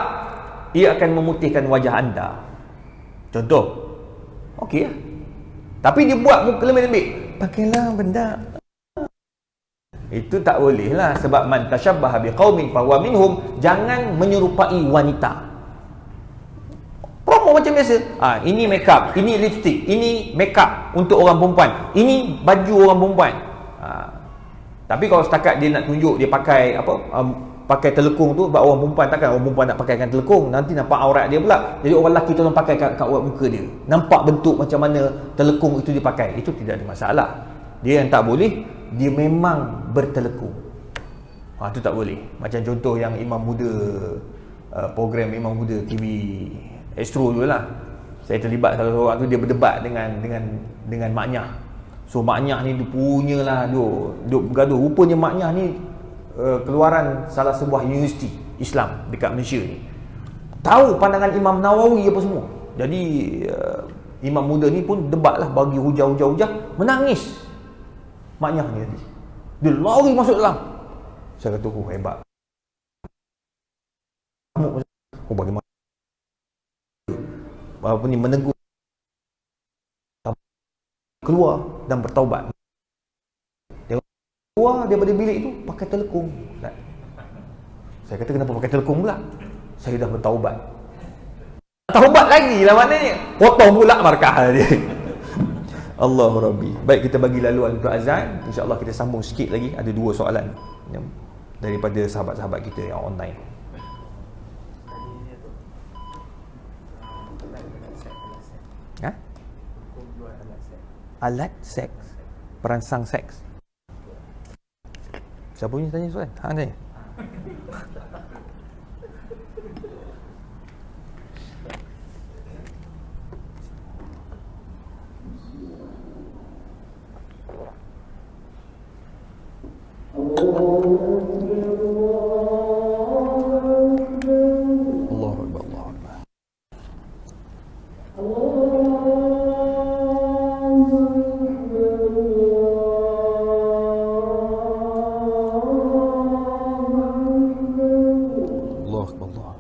ia akan memutihkan wajah anda. Contoh, okey lah. Tapi dia buat muka lembik-lembik, pakailah bedak. Itu tak boleh lah, sebab man tashabbaha biqaumin fahuwa minhum. Jangan menyerupai wanita. Promo macam biasa. Ini makeup, ini lipstick, ini makeup untuk orang perempuan, ini baju orang perempuan. Tapi kalau setakat dia nak tunjuk dia pakai pakai telekung tu, sebab orang perempuan takkan orang perempuan nak pakaikan telekung, nanti nampak aurat dia pula. Jadi orang lelaki tolong pakai kat aurat muka dia, nampak bentuk macam mana telekung itu dipakai. Itu tidak ada masalah. Dia yang tak boleh, dia memang bertelekung. Itu tak boleh. Macam contoh yang Imam Muda, program Imam Muda TV Astro dulu lah, saya terlibat salah seorang tu, dia berdebat dengan maknya. So maknya ni dia punyalah duk bergaduh. Rupanya maknya ni keluaran salah sebuah universiti Islam dekat Malaysia ni. Tahu pandangan Imam Nawawi apa semua. Jadi Imam Muda ni pun debat lah, bagi hujah-hujah, menangis maknya ni tadi. Dia lari masuk dalam. Saya kata, hebat. Bagaimana apa ni menegur, keluar dan bertaubat. Dia keluar daripada bilik itu pakai telekung. Saya kata, kenapa pakai telekung pula? Saya dah bertaubat. Taubat lagi lah maknanya. Potong pula markah dia. Allahu Rabbi. Baik, kita bagi laluan untuk azan. InsyaAllah kita sambung sikit lagi. Ada 2 soalan daripada sahabat-sahabat kita yang online. Ha? Alat seks, perangsang seks. Siapa punya tanya soalan? Hang tanya. Allahu Akbar, Allahu Akbar. Allahu Akbar, Allahu Akbar.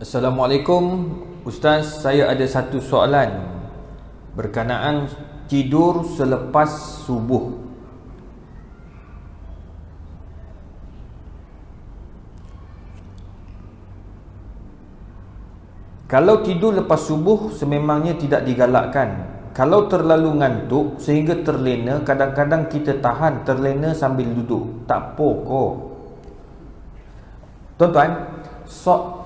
Assalamualaikum Ustaz, saya ada satu soalan berkenaan tidur selepas subuh. Kalau tidur lepas subuh sememangnya tidak digalakkan. Kalau terlalu ngantuk sehingga terlena, kadang-kadang kita tahan terlena sambil duduk. Tak apa kok. Tuan-tuan,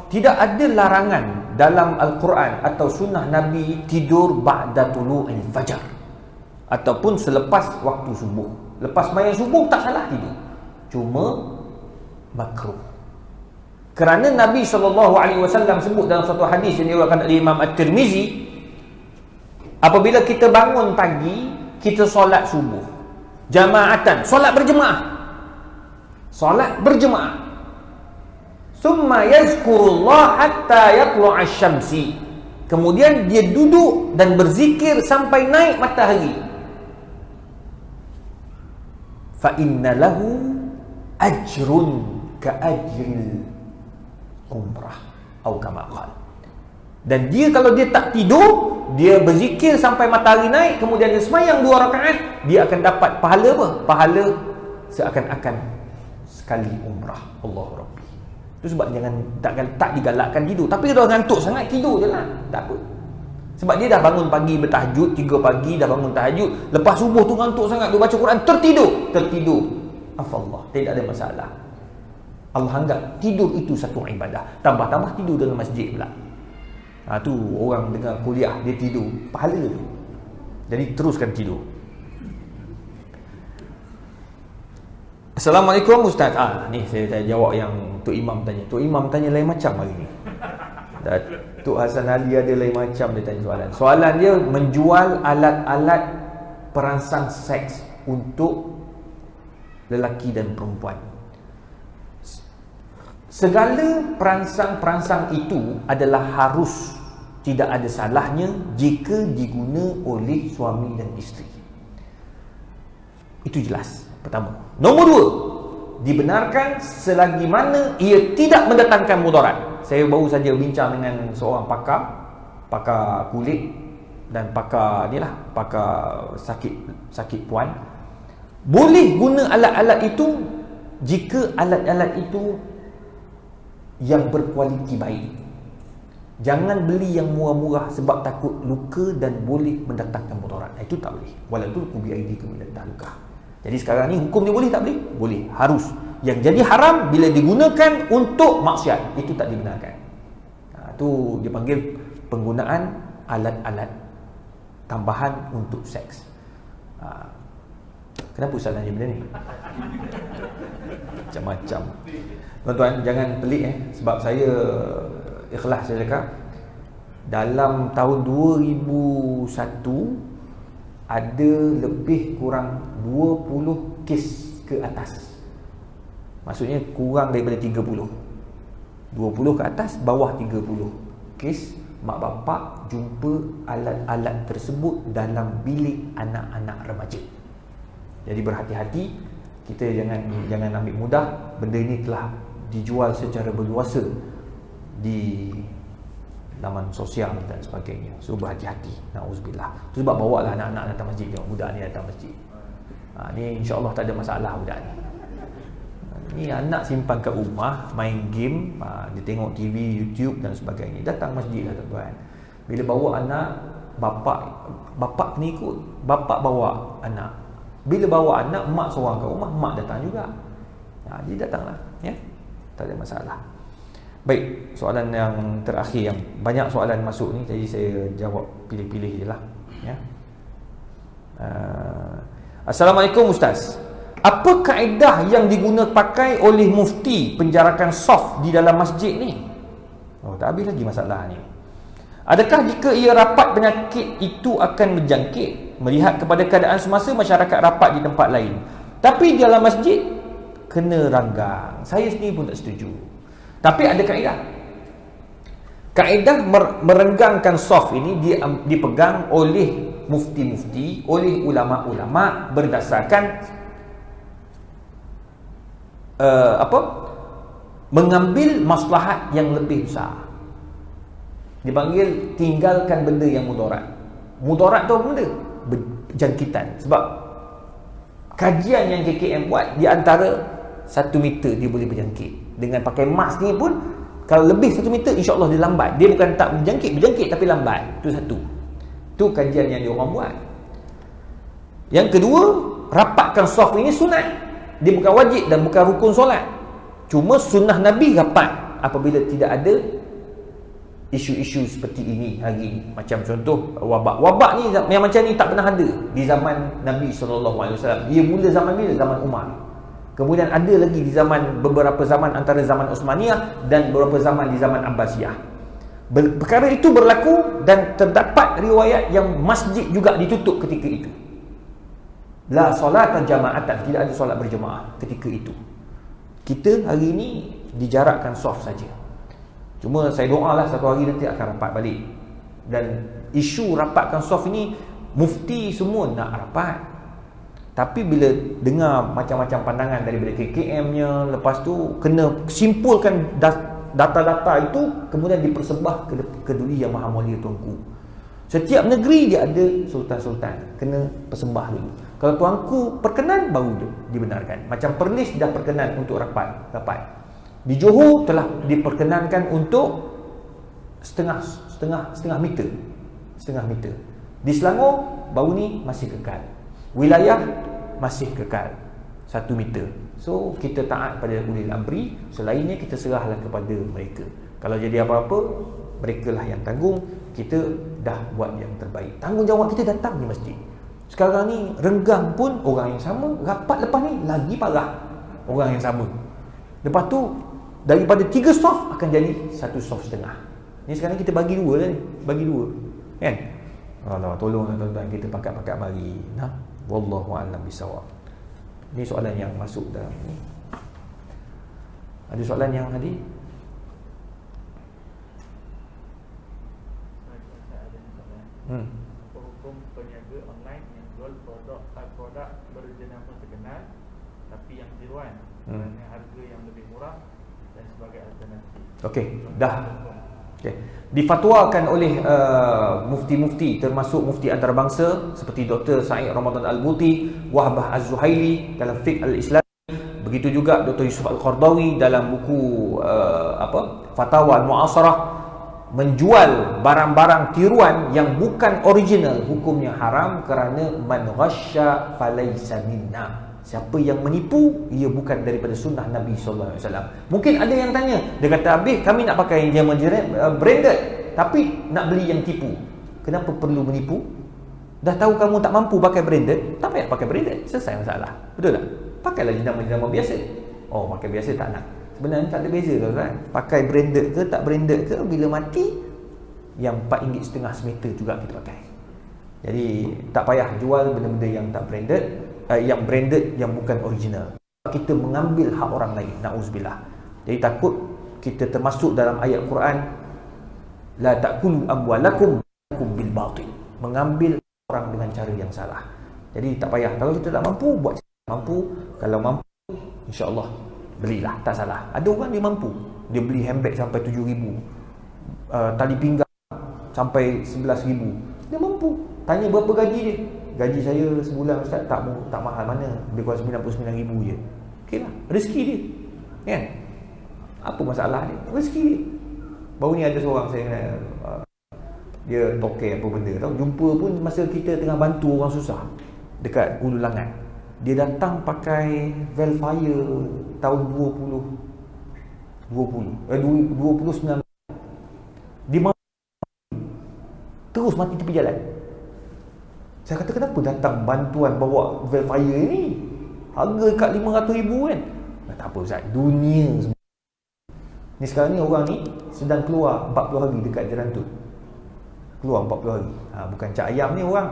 tidak ada larangan dalam Al-Quran atau sunnah Nabi tidur ba'da tulu'il fajar ataupun selepas waktu subuh. Lepas sembahyang subuh tak salah tidur, cuma makruh. Kerana Nabi SAW sebut dalam satu hadis yang diriwayatkan oleh Imam At-Tirmizi, apabila kita bangun pagi, kita solat subuh jamaatan, solat berjemaah, summa yazkurullah hatta yatlu'a asy-syamsi, kemudian dia duduk dan berzikir sampai naik matahari, fa inna lahu ajrun ka ajril umrah atau kama qala. Dan dia kalau dia tak tidur, dia berzikir sampai matahari naik, kemudian dia sembahyang 2 rakaat, dia akan dapat pahala apa? Pahala seakan-akan sekali umrah. Allahu Rabbi. Itu sebab tak digalakkan tidur. Tapi kalau ngantuk sangat, tidur je lah, tak apa. Sebab dia dah bangun pagi bertahajud, 3 pagi dah bangun tahajud, lepas subuh tu ngantuk sangat, dia baca Quran, tertidur. Afallah, tidak ada masalah. Allah anggap tidur itu satu ibadah. Tambah-tambah tidur dalam masjid pula. Tu orang dengar kuliah, dia tidur, pahala tu. Jadi teruskan tidur. Assalamualaikum Ustaz. Ni saya jawab yang Tok Imam tanya. Tok Imam tanya lain macam hari ni. Tok Hasan Ali ada lain macam dia tanya soalan. Soalan dia menjual alat-alat perangsang seks untuk lelaki dan perempuan. Segala perangsang-perangsang itu adalah harus, tidak ada salahnya jika diguna oleh suami dan isteri. Itu jelas. Pertama. Nombor 2, dibenarkan selagi mana ia tidak mendatangkan mudarat. Saya baru saja bincang dengan seorang pakar kulit dan pakar sakit puan. Boleh guna alat-alat itu jika alat-alat itu yang berkualiti baik. Jangan beli yang murah-murah sebab takut luka dan boleh mendatangkan mudarat. Itu tak boleh. Walaupun kubi kemudian luka. Jadi sekarang ni hukum dia boleh tak boleh? Boleh, harus. Yang jadi haram bila digunakan untuk maksiat, itu tak dibenarkan. Itu dipanggil penggunaan alat-alat tambahan untuk seks. Kenapa Ustaz tanya benda ni? Macam-macam. Tuan-tuan, jangan pelik sebab saya ikhlas saya cakap, dalam tahun 2001 ada lebih kurang 20 kes ke atas. Maksudnya kurang daripada 30. 20 ke atas, bawah 30 kes mak bapak jumpa alat-alat tersebut dalam bilik anak-anak remaja. Jadi berhati-hati, kita jangan ambil mudah. Benda ini telah dijual secara berluasa di laman sosial dan sebagainya. So berhati-hati. Na'udzubillah. Itu sebab bawa lah anak-anak datang masjid. Tengok budak ni datang masjid. Ni insya-Allah tak ada masalah budak ni. Ni anak simpan kat rumah, main game, dia tengok TV, YouTube dan sebagainya. Datang masjid lah tuan-tuan. Bila bawa anak, bapak kena ikut. Bapak bawa anak. Bila bawa anak, mak seorang kat rumah, mak datang juga. Dia datanglah, ya. Tak ada masalah. Baik, soalan yang terakhir, yang banyak soalan masuk ni, jadi saya jawab pilih-pilih je lah, ya. Assalamualaikum Ustaz. Apa kaedah yang digunakan pakai oleh mufti penjarakan soft di dalam masjid ni? Tak habis lagi masalah ni. Adakah jika ia rapat penyakit itu akan menjangkit? Melihat kepada keadaan semasa masyarakat rapat di tempat lain, tapi di dalam masjid kena ranggang. Saya sendiri pun tak setuju. Tapi ada kaedah. Kaedah merenggangkan soft ini dipegang oleh mufti-mufti, oleh ulama-ulama berdasarkan mengambil maslahat yang lebih besar. Dipanggil tinggalkan benda yang mudarat. Mudarat tu apa benda? Jangkitan. Sebab kajian yang KKM buat, di antara 1 meter dia boleh berjangkit. Dengan pakai mask ni pun, kalau lebih 1 meter insya-Allah dia lambat. Dia bukan tak berjangkit tapi lambat. Itu satu. Itu kajian yang dia orang buat. Yang kedua, rapatkan soft ini sunat. Dia bukan wajib dan bukan rukun solat. Cuma sunnah Nabi rapat apabila tidak ada isu-isu seperti ini hari ini. Macam contoh wabak. Wabak ni yang macam ni tak pernah ada di zaman Nabi SAW. Ia mula zaman bila? Zaman Umar. Kemudian ada lagi di zaman, beberapa zaman antara zaman Uthmaniyah dan beberapa zaman di zaman Abbasiyah. Perkara itu berlaku dan terdapat riwayat yang masjid juga ditutup ketika itu. La solata jama'atan, tidak ada solat berjemaah ketika itu. Kita hari ini dijarakkan soft saja. Cuma saya doalah satu hari nanti akan rapat balik. Dan isu rapatkan soft ini, mufti semua nak rapat. Tapi bila dengar macam-macam pandangan daripada KKM-nya, lepas tu kena simpulkan data-data itu, kemudian dipersembah ke Duli Yang Maha Mulia Tuanku. Setiap negeri dia ada sultan-sultan, kena persembah dulu. Kalau tuanku perkenan, baru dibenarkan. Macam Perlis dah perkenan untuk rapat. Di Johor telah diperkenankan untuk setengah meter. Di Selangor baru ni masih kekal. Wilayah masih kekal 1 meter. So kita taat pada ulil amri, selainnya kita serahlah kepada mereka. Kalau jadi apa-apa, merekalah yang tanggung. Kita dah buat yang terbaik. Tanggungjawab kita datang di masjid. Sekarang ni renggang pun orang yang sama, rapat lepas ni lagi parah orang yang sama. Lepas tu daripada 3 soft akan jadi 1 soft setengah. Ni sekarang kita bagi 2 lah ni, bagi 2. Kan? Allah tolonglah tuan-tuan, kita pakat-pakat mari. Nah, wallahu a'lam bisawab. Ni soalan yang masuk dalam ni. Ada soalan yang hadir? Apa hukum peniaga online yang jual produk berjenama terkenal tapi yang tiruan dengan harga yang lebih murah dan sebagai alternatif? Okey, dah. Okay. Difatwakan oleh mufti-mufti, termasuk mufti antarabangsa seperti Dr. Sa'id Ramadan Al-Buti, Wahbah Az-Zuhaili dalam Fiqh Al-Islam, begitu juga Dr. Yusuf Al-Qardawi dalam buku Fatawa Al-Mu'asarah, menjual barang-barang tiruan yang bukan original hukumnya haram kerana man ghasya falaysa minna. Siapa yang menipu, ia bukan daripada sunnah Nabi SAW. Mungkin ada yang tanya, dia kata, habis kami nak pakai yang branded tapi nak beli yang tipu. Kenapa perlu menipu? Dah tahu kamu tak mampu pakai branded, tak payah pakai branded, selesai masalah. Betul tak? Pakailah jenama-jenama biasa. Oh, pakai biasa tak nak. Sebenarnya tak ada beza kan? Pakai branded ke tak branded ke, bila mati yang RM4.5 semeter juga kita pakai. Jadi tak payah jual benda-benda yang tak branded, yang branded yang bukan original. Kita mengambil hak orang lain, na'udzubillah. Jadi takut kita termasuk dalam ayat Quran, la ta'kulu amwalakum bil batil, mengambil orang dengan cara yang salah. Jadi tak payah. Kalau kita tak mampu, buat mampu. Kalau mampu, insya-Allah belilah, tak salah. Ada orang dia mampu, dia beli handbag sampai 7,000, tali pinggang sampai 11,000. Dia mampu. Tanya berapa gaji dia? Gaji saya sebulan ustaz tak mahal mana, lebih kurang 99,000 je. Okeylah, rezeki dia. Kan? Apa masalah dia? Rezeki dia. Baru ni ada seorang saya dia tokek apa benda tahu, jumpa pun masa kita tengah bantu orang susah dekat Hulu Langat. Dia datang pakai Velfire tahun 29. Dia terus mati tepi jalan. Saya kata, kenapa datang bantuan bawa Velfire ni? Harga kat 500,000 kan? Tak apa Ustaz, dunia semua. Ni sekarang ni orang ni sedang keluar 40 hari dekat Jerantut. Keluar 40 hari. Bukan cak ayam ni orang.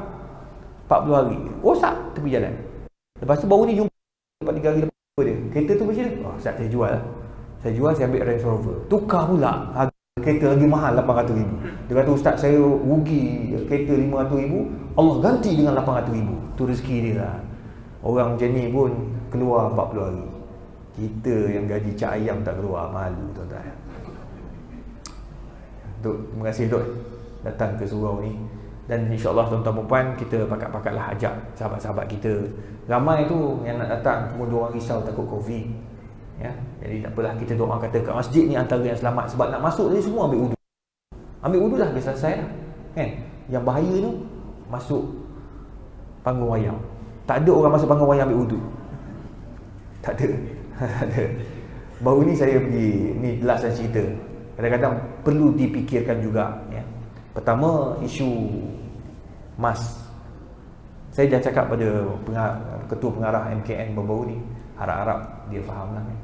40 hari. Rosak tepi jalan. Lepas tu baru ni jumpa 4-3 hari lepas dia. Kereta tu macam mana? Oh Ustaz, saya jual. Saya ambil Range Rover. Tukar pula harga kereta lagi mahal 800,000. Dia kata, Ustaz saya rugi kereta 500,000, Allah ganti dengan 800,000. Tu rezeki dia lah. Orang macam ni pun keluar 40 hari. Kita yang gaji cak ayam tak keluar, malu tuan-tuan. Terima kasih Dok datang ke surau ni. Dan insya-Allah tuan-tuan dan puan, kita pakat-pakatlah ajak sahabat-sahabat kita. Ramai tu yang nak datang, pun diorang risau takut Covid. Ya, jadi tak apalah, kita doa kata kat masjid ni antara yang selamat. Sebab nak masuk tadi semua ambil wudu. Ambil wudu dah, biasa selesai lah. Kan? Yang bahaya tu masuk panggung wayang. Tak ada orang masuk panggung wayang ambil wudu. Tak ada. Tak ada. Baru ni saya pergi, ni last saya cerita. Kadang-kadang perlu dipikirkan juga, ya. Pertama, isu mask. Saya dah cakap pada ketua pengarah MKN baru-baru ni, harap-harap dia faham lah kan.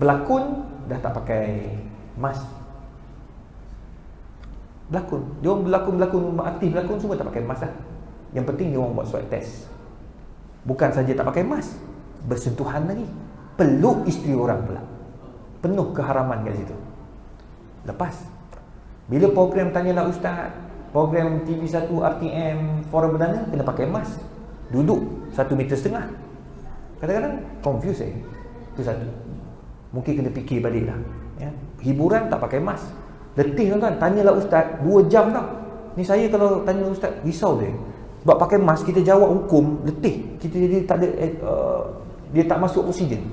Berlakon dah tak pakai mask. Berlakon, dia orang berlakon aktif berlakon semua tak pakai mask lah. Yang penting dia orang buat swab test. Bukan saja tak pakai mask, bersentuhan lagi, peluk isteri orang pula. Penuh keharaman kat situ. Lepas bila program Tanyalah Ustaz, program TV1 RTM Forum Perdana, kena pakai mask, duduk 1.5 meter. Kadang-kadang confuse itu satu. Mungkin kena fikir balik lah ya. Hiburan tak pakai mask, letih kan. Tanyalah Ustaz 2 jam dah. Ni saya kalau tanya Ustaz risau dia. Sebab pakai mask kita jawab hukum, letih. Kita jadi tak ada dia tak masuk oksigen.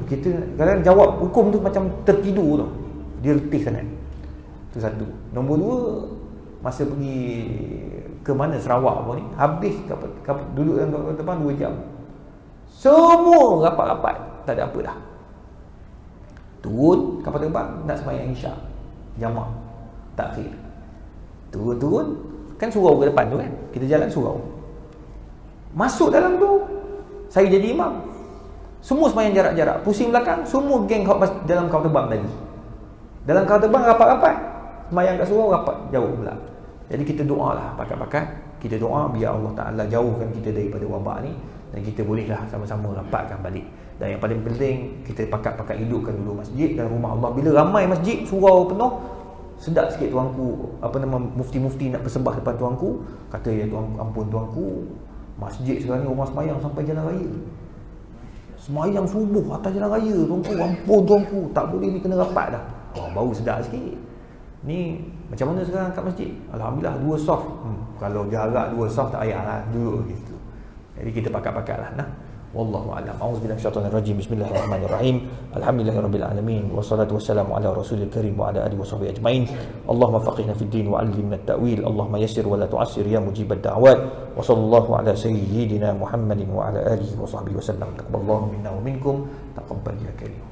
Kita kadang jawab hukum tu macam tertidur tau. Dia letih sangat. Itu satu. Nombor 2, masa pergi ke mana, Sarawak apa ni, habis duduk dalam kapal terbang 2 jam. Semua rapat-rapat, tak ada apa dah. Turun kapal terbang, nak sembahyang Isyak, jamak takhir. Turun kan surau ke depan tu kan, kita jalan surau. Masuk dalam tu, saya jadi imam. Semua sembahyang jarak-jarak, pusing belakang, semua geng dalam kapal terbang tadi. Dalam kapal terbang rapat-rapat, sembahyang kat surau rapat jauh pula. Jadi kita doa lah pakat-pakat, kita doa biar Allah Ta'ala jauhkan kita daripada wabak ni, dan kita bolehlah sama-sama rapatkan balik. Dan yang paling penting, kita pakat-pakat hidupkan dulu masjid dan rumah Allah. Bila ramai masjid, surau penuh, sedap sikit tuanku, mufti-mufti nak bersembah depan tuanku, kata ya tuan, ampun tuanku, masjid sekarang ni orang sembahyang sampai jalan raya. Sembahyang subuh atas jalan raya tuanku, ampun tuanku, tak boleh ni, kena rapat dah. Baru sedap sikit. Ni macam mana sekarang kat masjid? Alhamdulillah 2 soft. Kalau jarak 2 soft tak payahlah duduk gitu. Jadi kita pakat-pakatlah nah. Wallahu a'lam. A'udzubillahi minasyaitonir rajim. Bismillahirrahmanirrahim. Alhamdulillahirabbil alamin wassalatu wassalamu ala rasulil karim wa ala alihi washabbihi ajmain. Allahumma faqihna fid din wa 'allimna at-ta'wil. Allahumma yassir wa la tu'assir ya mujibad da'wat. Wa sallallahu ala sayyidina Muhammadin wa ala alihi washabbihi wasallam. Taqabbalallahu minna wa minkum. Taqabbal ya karim.